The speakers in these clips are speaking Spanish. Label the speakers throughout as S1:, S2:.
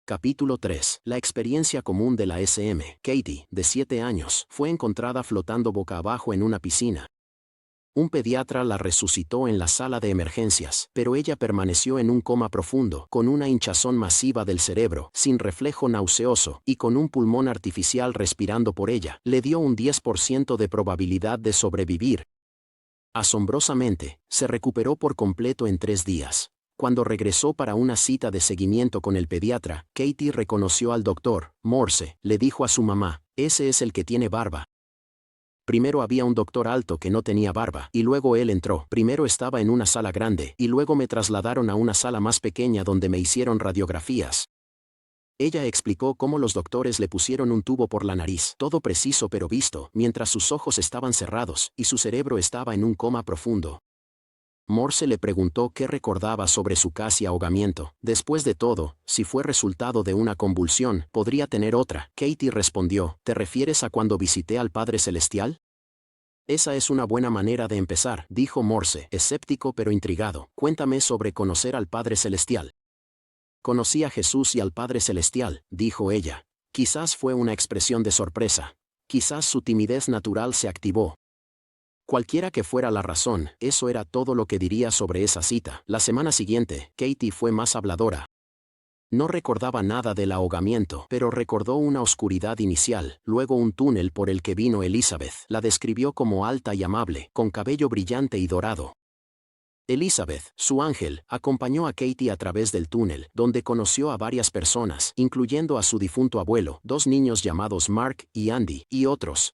S1: Capítulo 3. La experiencia común de la SM. Katie, de 7 años, fue encontrada flotando boca abajo en una piscina. Un pediatra la resucitó en la sala de emergencias, pero ella permaneció en un coma profundo, con una hinchazón masiva del cerebro, sin reflejo nauseoso, y con un pulmón artificial respirando por ella. Le dio un 10% de probabilidad de sobrevivir. Asombrosamente, se recuperó por completo en 3 días. Cuando regresó para una cita de seguimiento con el pediatra, Katie reconoció al doctor Morse. Le dijo a su mamá: «Ese es el que tiene barba». Primero había un doctor alto que no tenía barba, y luego él entró. Primero estaba en una sala grande, y luego me trasladaron a una sala más pequeña donde me hicieron radiografías. Ella explicó cómo los doctores le pusieron un tubo por la nariz, todo preciso pero visto, mientras sus ojos estaban cerrados, y su cerebro estaba en un coma profundo. Morse le preguntó qué recordaba sobre su casi ahogamiento. Después de todo, si fue resultado de una convulsión, podría tener otra. Katie respondió: «¿Te refieres a cuando visité al Padre Celestial?» «Esa es una buena manera de empezar», dijo Morse, escéptico pero intrigado. «Cuéntame sobre conocer al Padre Celestial». «Conocí a Jesús y al Padre Celestial», dijo ella. Quizás fue una expresión de sorpresa. Quizás su timidez natural se activó. Cualquiera que fuera la razón, eso era todo lo que diría sobre esa cita. La semana siguiente, Katie fue más habladora. No recordaba nada del ahogamiento, pero recordó una oscuridad inicial, luego un túnel por el que vino Elizabeth. La describió como alta y amable, con cabello brillante y dorado. Elizabeth, su ángel, acompañó a Katie a través del túnel, donde conoció a varias personas, incluyendo a su difunto abuelo, 2 niños llamados Mark y Andy, y otros.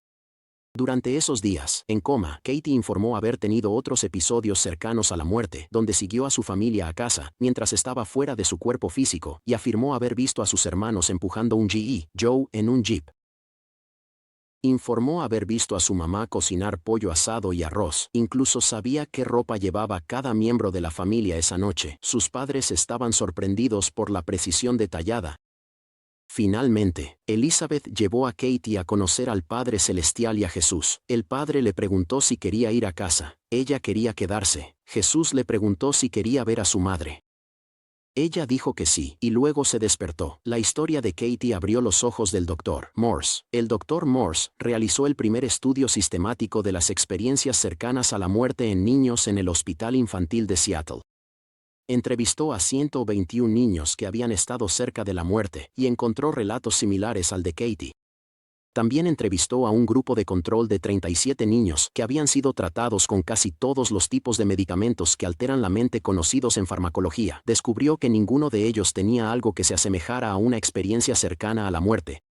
S1: Durante esos días, en coma, Katie informó haber tenido otros episodios cercanos a la muerte, donde siguió a su familia a casa, mientras estaba fuera de su cuerpo físico, y afirmó haber visto a sus hermanos empujando un G.I. Joe en un jeep. Informó haber visto a su mamá cocinar pollo asado y arroz, incluso sabía qué ropa llevaba cada miembro de la familia esa noche. Sus padres estaban sorprendidos por la precisión detallada. Finalmente, Elizabeth llevó a Katie a conocer al Padre Celestial y a Jesús. El Padre le preguntó si quería ir a casa. Ella quería quedarse. Jesús le preguntó si quería ver a su madre. Ella dijo que sí, y luego se despertó. La historia de Katie abrió los ojos del Dr. Morse. El Dr. Morse realizó el primer estudio sistemático de las experiencias cercanas a la muerte en niños en el Hospital Infantil de Seattle. Entrevistó a 121 niños que habían estado cerca de la muerte y encontró relatos similares al de Katie. También entrevistó a un grupo de control de 37 niños que habían sido tratados con casi todos los tipos de medicamentos que alteran la mente conocidos en farmacología. Descubrió que ninguno de ellos tenía algo que se asemejara a una experiencia cercana a la muerte.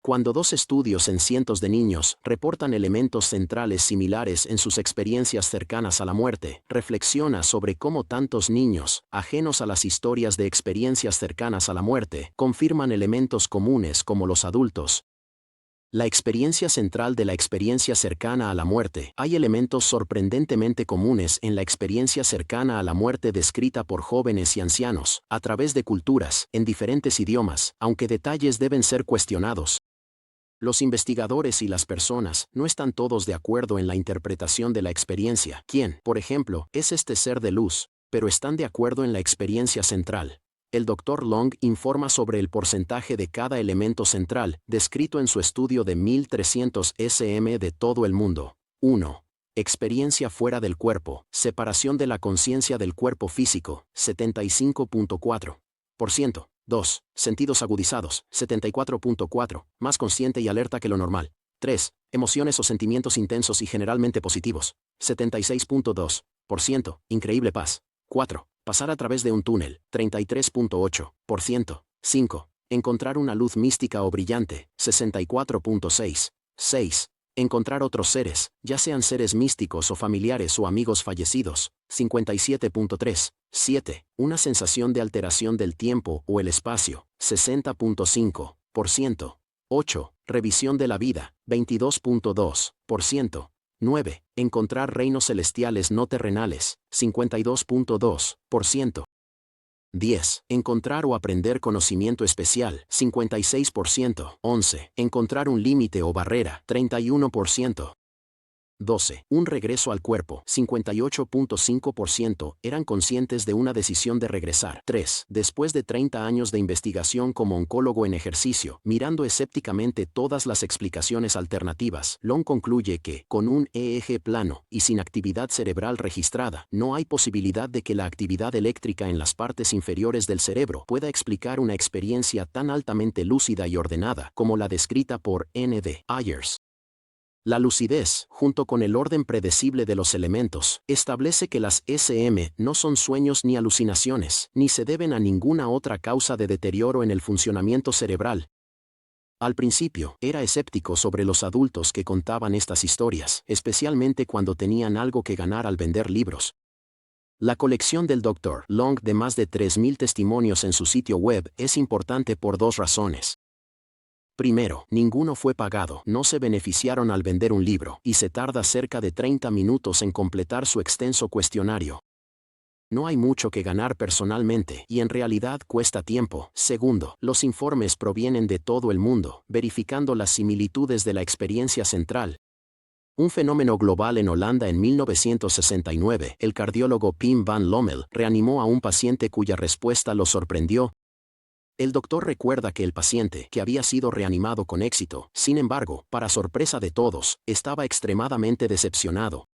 S1: Cuando 2 estudios en cientos de niños reportan elementos centrales similares en sus experiencias cercanas a la muerte, reflexiona sobre cómo tantos niños, ajenos a las historias de experiencias cercanas a la muerte, confirman elementos comunes como los adultos. La experiencia central de la experiencia cercana a la muerte. Hay elementos sorprendentemente comunes en la experiencia cercana a la muerte descrita por jóvenes y ancianos, a través de culturas, en diferentes idiomas, aunque detalles deben ser cuestionados. Los investigadores y las personas no están todos de acuerdo en la interpretación de la experiencia. ¿Quién, por ejemplo, es este ser de luz? Pero están de acuerdo en la experiencia central. El Dr. Long informa sobre el porcentaje de cada elemento central, descrito en su estudio de 1300 SM de todo el mundo. 1. Experiencia fuera del cuerpo, separación de la conciencia del cuerpo físico, 75.4%. 2. Sentidos agudizados, 74.4, más consciente y alerta que lo normal. 3. Emociones o sentimientos intensos y generalmente positivos, 76.2%, increíble paz. 4. Pasar a través de un túnel, 33.8%. 5. Encontrar una luz mística o brillante, 64.6. 6. Encontrar otros seres, ya sean seres místicos o familiares o amigos fallecidos, 57.3. 7. Una sensación de alteración del tiempo o el espacio, 60.5%. 8. Revisión de la vida, 22.2%. 9. Encontrar reinos celestiales no terrenales, 52.2%. 10. Encontrar o aprender conocimiento especial, 56%. 11. Encontrar un límite o barrera, 31%. 12. Un regreso al cuerpo. 58.5% eran conscientes de una decisión de regresar. 3. Después de 30 años de investigación como oncólogo en ejercicio, mirando escépticamente todas las explicaciones alternativas, Long concluye que, con un EEG plano y sin actividad cerebral registrada, no hay posibilidad de que la actividad eléctrica en las partes inferiores del cerebro pueda explicar una experiencia tan altamente lúcida y ordenada como la descrita por N.D. Ayers. La lucidez, junto con el orden predecible de los elementos, establece que las SM no son sueños ni alucinaciones, ni se deben a ninguna otra causa de deterioro en el funcionamiento cerebral. Al principio, era escéptico sobre los adultos que contaban estas historias, especialmente cuando tenían algo que ganar al vender libros. La colección del Dr. Long de más de 3.000 testimonios en su sitio web es importante por dos razones. Primero, ninguno fue pagado, no se beneficiaron al vender un libro, y se tarda cerca de 30 minutos en completar su extenso cuestionario. No hay mucho que ganar personalmente, y en realidad cuesta tiempo. Segundo, los informes provienen de todo el mundo, verificando las similitudes de la experiencia central. Un fenómeno global en Holanda en 1969, el cardiólogo Pim van Lommel reanimó a un paciente cuya respuesta lo sorprendió. El doctor recuerda que el paciente, que había sido reanimado con éxito, sin embargo, para sorpresa de todos, estaba extremadamente decepcionado.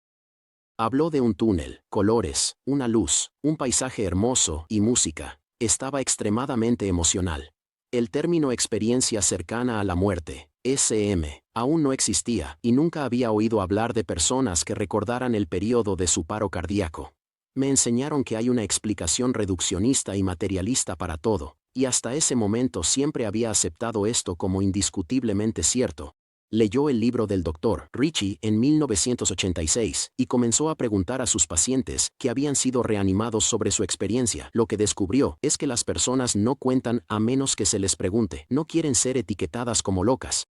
S1: Habló de un túnel, colores, una luz, un paisaje hermoso y música. Estaba extremadamente emocional. El término experiencia cercana a la muerte, SM, aún no existía, y nunca había oído hablar de personas que recordaran el período de su paro cardíaco. Me enseñaron que hay una explicación reduccionista y materialista para todo, y hasta ese momento siempre había aceptado esto como indiscutiblemente cierto. Leyó el libro del Dr. Ritchie en 1986 y comenzó a preguntar a sus pacientes que habían sido reanimados sobre su experiencia. Lo que descubrió es que las personas no cuentan a menos que se les pregunte, no quieren ser etiquetadas como locas.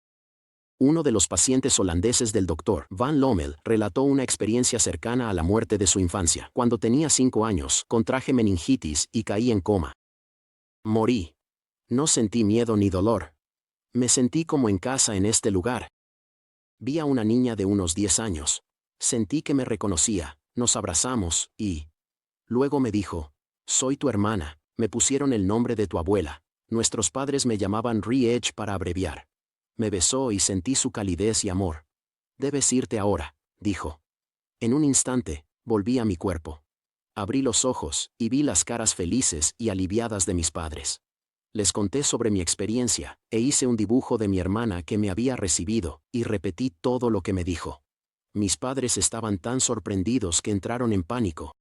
S1: Uno de los pacientes holandeses del Dr. Van Lommel relató una experiencia cercana a la muerte de su infancia. Cuando tenía 5 años, contraje meningitis y caí en coma. Morí. No sentí miedo ni dolor. Me sentí como en casa en este lugar. Vi a una niña de unos 10 años. Sentí que me reconocía, nos abrazamos, y... Luego me dijo, soy tu hermana, me pusieron el nombre de tu abuela. Nuestros padres me llamaban Ri-Edge para abreviar. Me besó y sentí su calidez y amor. Debes irte ahora, dijo. En un instante, volví a mi cuerpo. Abrí los ojos, y vi las caras felices y aliviadas de mis padres. Les conté sobre mi experiencia, e hice un dibujo de mi hermana que me había recibido, y repetí todo lo que me dijo. Mis padres estaban tan sorprendidos que entraron en pánico.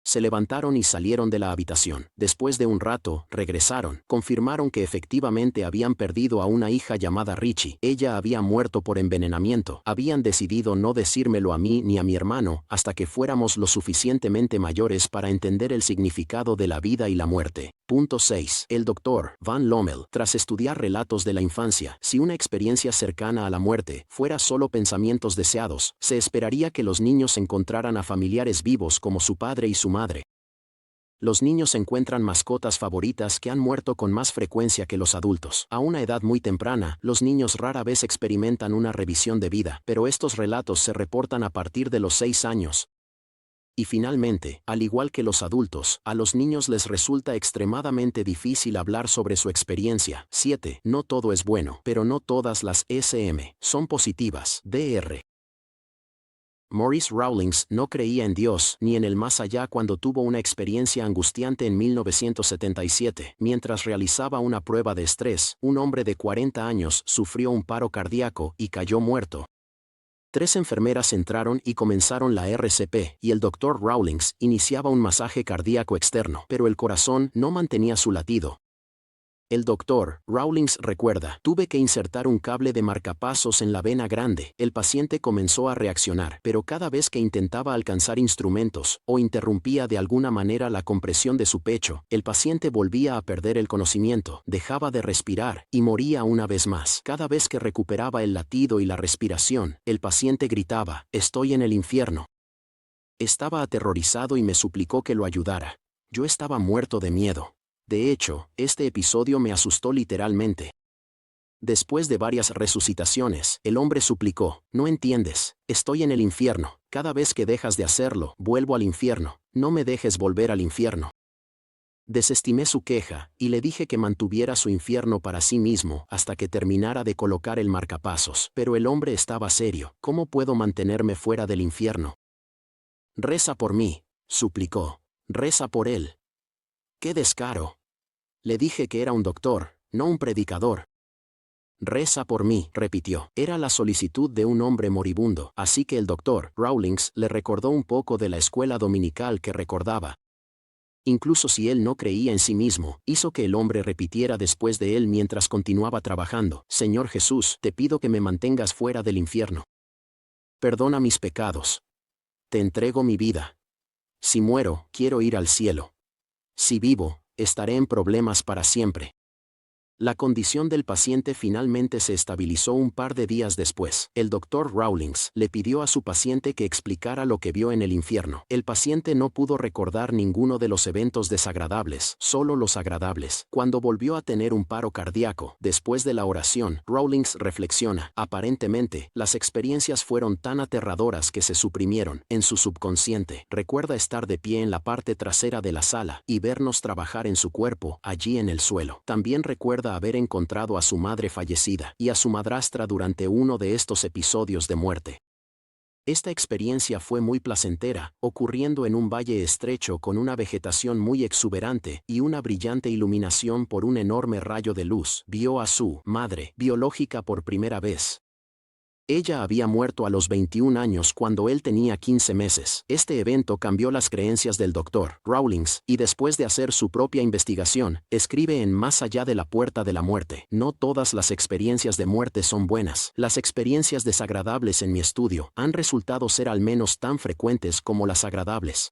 S1: Se levantaron y salieron de la habitación. Después de un rato, regresaron. Confirmaron que efectivamente habían perdido a una hija llamada Richie. Ella había muerto por envenenamiento. Habían decidido no decírmelo a mí ni a mi hermano hasta que fuéramos lo suficientemente mayores para entender el significado de la vida y la muerte. Punto 6. El Dr. Van Lommel, tras estudiar relatos de la infancia, si una experiencia cercana a la muerte fuera solo pensamientos deseados, se esperaría que los niños encontraran a familiares vivos como su padre y su madre. Los niños encuentran mascotas favoritas que han muerto con más frecuencia que los adultos. A una edad muy temprana, los niños rara vez experimentan una revisión de vida, pero estos relatos se reportan a partir de los 6 años. Y finalmente, al igual que los adultos, a los niños les resulta extremadamente difícil hablar sobre su experiencia. 7. No todo es bueno, pero no todas las SM son positivas. Dr. Maurice Rawlings no creía en Dios ni en el más allá cuando tuvo una experiencia angustiante en 1977. Mientras realizaba una prueba de estrés, un hombre de 40 años sufrió un paro cardíaco y cayó muerto. 3 enfermeras entraron y comenzaron la RCP, y el Dr. Rawlings iniciaba un masaje cardíaco externo, pero el corazón no mantenía su latido. El Dr. Rawlings recuerda, tuve que insertar un cable de marcapasos en la vena grande. El paciente comenzó a reaccionar, pero cada vez que intentaba alcanzar instrumentos, o interrumpía de alguna manera la compresión de su pecho, el paciente volvía a perder el conocimiento, dejaba de respirar, y moría una vez más. Cada vez que recuperaba el latido y la respiración, el paciente gritaba, «Estoy en el infierno». Estaba aterrorizado y me suplicó que lo ayudara. Yo estaba muerto de miedo. De hecho, este episodio me asustó literalmente. Después de varias resucitaciones, el hombre suplicó, «No entiendes, estoy en el infierno, cada vez que dejas de hacerlo, vuelvo al infierno, no me dejes volver al infierno». Desestimé su queja, y le dije que mantuviera su infierno para sí mismo hasta que terminara de colocar el marcapasos. Pero el hombre estaba serio, «¿Cómo puedo mantenerme fuera del infierno?» «Reza por mí», suplicó. «Reza por él». ¡Qué descaro! Le dije que era un doctor, no un predicador. «Reza por mí», repitió. Era la solicitud de un hombre moribundo, así que el doctor Rawlings le recordó un poco de la escuela dominical que recordaba. Incluso si él no creía en sí mismo, hizo que el hombre repitiera después de él mientras continuaba trabajando: «Señor Jesús, te pido que me mantengas fuera del infierno. Perdona mis pecados. Te entrego mi vida. Si muero, quiero ir al cielo. Si vivo, estaré en problemas para siempre». La condición del paciente finalmente se estabilizó un par de días después. El doctor Rawlings le pidió a su paciente que explicara lo que vio en el infierno. El paciente no pudo recordar ninguno de los eventos desagradables, solo los agradables. Cuando volvió a tener un paro cardíaco, después de la oración, Rawlings reflexiona: «Aparentemente, las experiencias fueron tan aterradoras que se suprimieron en su subconsciente. Recuerda estar de pie en la parte trasera de la sala y vernos trabajar en su cuerpo, allí en el suelo. También recuerda haber encontrado a su madre fallecida y a su madrastra durante uno de estos episodios de muerte. Esta experiencia fue muy placentera, ocurriendo en un valle estrecho con una vegetación muy exuberante y una brillante iluminación por un enorme rayo de luz. Vio a su madre biológica por primera vez. Ella había muerto a los 21 años cuando él tenía 15 meses. Este evento cambió las creencias del doctor Rawlings, y después de hacer su propia investigación, escribe en Más allá de la puerta de la muerte: «No todas las experiencias de muerte son buenas. Las experiencias desagradables en mi estudio han resultado ser al menos tan frecuentes como las agradables».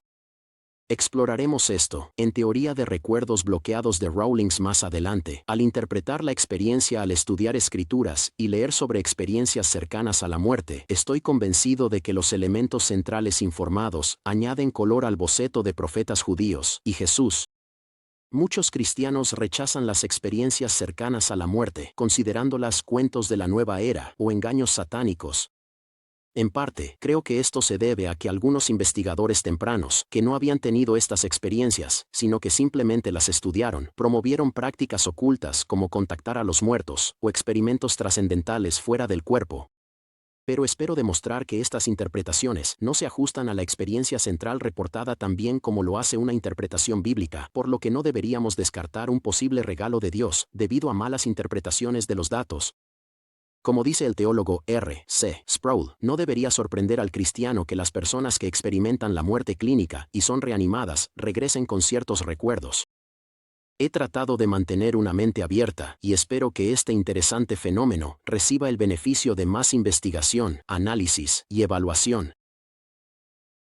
S1: Exploraremos esto, en Teoría de recuerdos bloqueados de Rawlings más adelante. Al interpretar la experiencia al estudiar escrituras y leer sobre experiencias cercanas a la muerte, estoy convencido de que los elementos centrales informados añaden color al boceto de profetas judíos y Jesús. Muchos cristianos rechazan las experiencias cercanas a la muerte, considerándolas cuentos de la nueva era o engaños satánicos. En parte, creo que esto se debe a que algunos investigadores tempranos, que no habían tenido estas experiencias, sino que simplemente las estudiaron, promovieron prácticas ocultas como contactar a los muertos, o experimentos trascendentales fuera del cuerpo. Pero espero demostrar que estas interpretaciones no se ajustan a la experiencia central reportada tan bien como lo hace una interpretación bíblica, por lo que no deberíamos descartar un posible regalo de Dios, debido a malas interpretaciones de los datos. Como dice el teólogo R. C. Sproul, no debería sorprender al cristiano que las personas que experimentan la muerte clínica y son reanimadas regresen con ciertos recuerdos. He tratado de mantener una mente abierta y espero que este interesante fenómeno reciba el beneficio de más investigación, análisis y evaluación.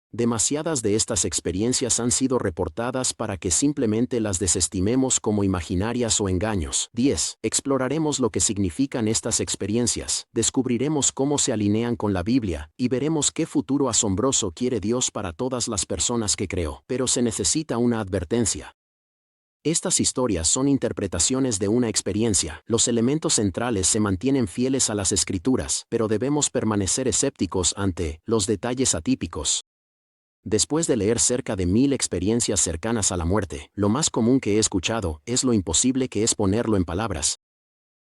S1: Demasiadas de estas experiencias han sido reportadas para que simplemente las desestimemos como imaginarias o engaños. 10. Exploraremos lo que significan estas experiencias, descubriremos cómo se alinean con la Biblia, y veremos qué futuro asombroso quiere Dios para todas las personas que creó. Pero se necesita una advertencia. Estas historias son interpretaciones de una experiencia. Los elementos centrales se mantienen fieles a las Escrituras, pero debemos permanecer escépticos ante los detalles atípicos. Después de leer cerca de 1000 experiencias cercanas a la muerte, lo más común que he escuchado es lo imposible que es ponerlo en palabras.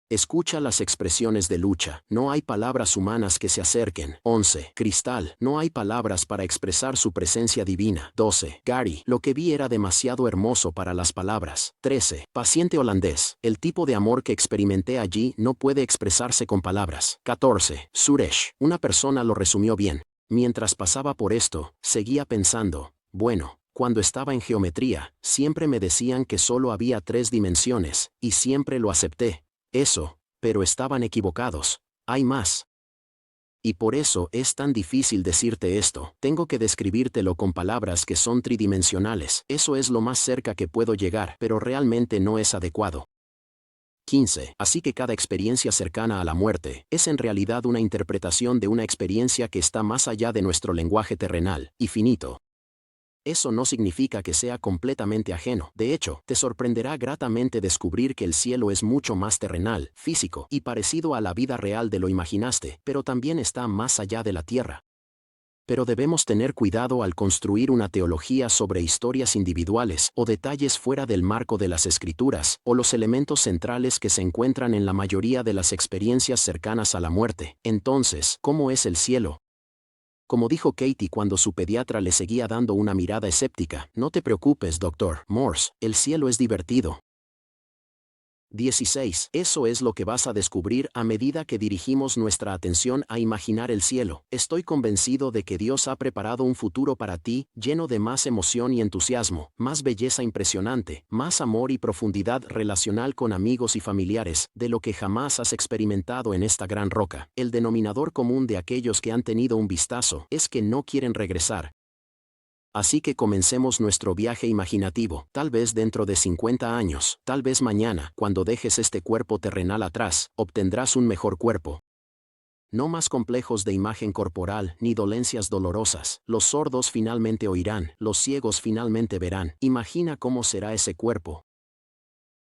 S1: Escucha las expresiones de lucha: «No hay palabras humanas que se acerquen». 11. Cristal: «No hay palabras para expresar su presencia divina». 12. Gary: «Lo que vi era demasiado hermoso para las palabras». 13. Paciente holandés: «El tipo de amor que experimenté allí no puede expresarse con palabras». 14. Suresh: «Una persona lo resumió bien. Mientras pasaba por esto, seguía pensando, bueno, cuando estaba en geometría, siempre me decían que solo había 3 dimensiones, y siempre lo acepté. Eso, pero estaban equivocados. Hay más. Y por eso es tan difícil decirte esto. Tengo que describírtelo con palabras que son tridimensionales. Eso es lo más cerca que puedo llegar, pero realmente no es adecuado». 15. Así que cada experiencia cercana a la muerte es en realidad una interpretación de una experiencia que está más allá de nuestro lenguaje terrenal y finito. Eso no significa que sea completamente ajeno. De hecho, te sorprenderá gratamente descubrir que el cielo es mucho más terrenal, físico y parecido a la vida real de lo imaginaste, pero también está más allá de la tierra. Pero debemos tener cuidado al construir una teología sobre historias individuales o detalles fuera del marco de las escrituras o los elementos centrales que se encuentran en la mayoría de las experiencias cercanas a la muerte. Entonces, ¿cómo es el cielo? Como dijo Katie cuando su pediatra le seguía dando una mirada escéptica, no te preocupes, doctor Morse, el cielo es divertido. 16. Eso es lo que vas a descubrir a medida que dirigimos nuestra atención a imaginar el cielo. Estoy convencido de que Dios ha preparado un futuro para ti, lleno de más emoción y entusiasmo, más belleza impresionante, más amor y profundidad relacional con amigos y familiares, de lo que jamás has experimentado en esta gran roca. El denominador común de aquellos que han tenido un vistazo es que no quieren regresar. Así que comencemos nuestro viaje imaginativo, tal vez dentro de 50 años, tal vez mañana, cuando dejes este cuerpo terrenal atrás, obtendrás un mejor cuerpo. No más complejos de imagen corporal, ni dolencias dolorosas. Los sordos finalmente oirán, los ciegos finalmente verán. Imagina cómo será ese cuerpo.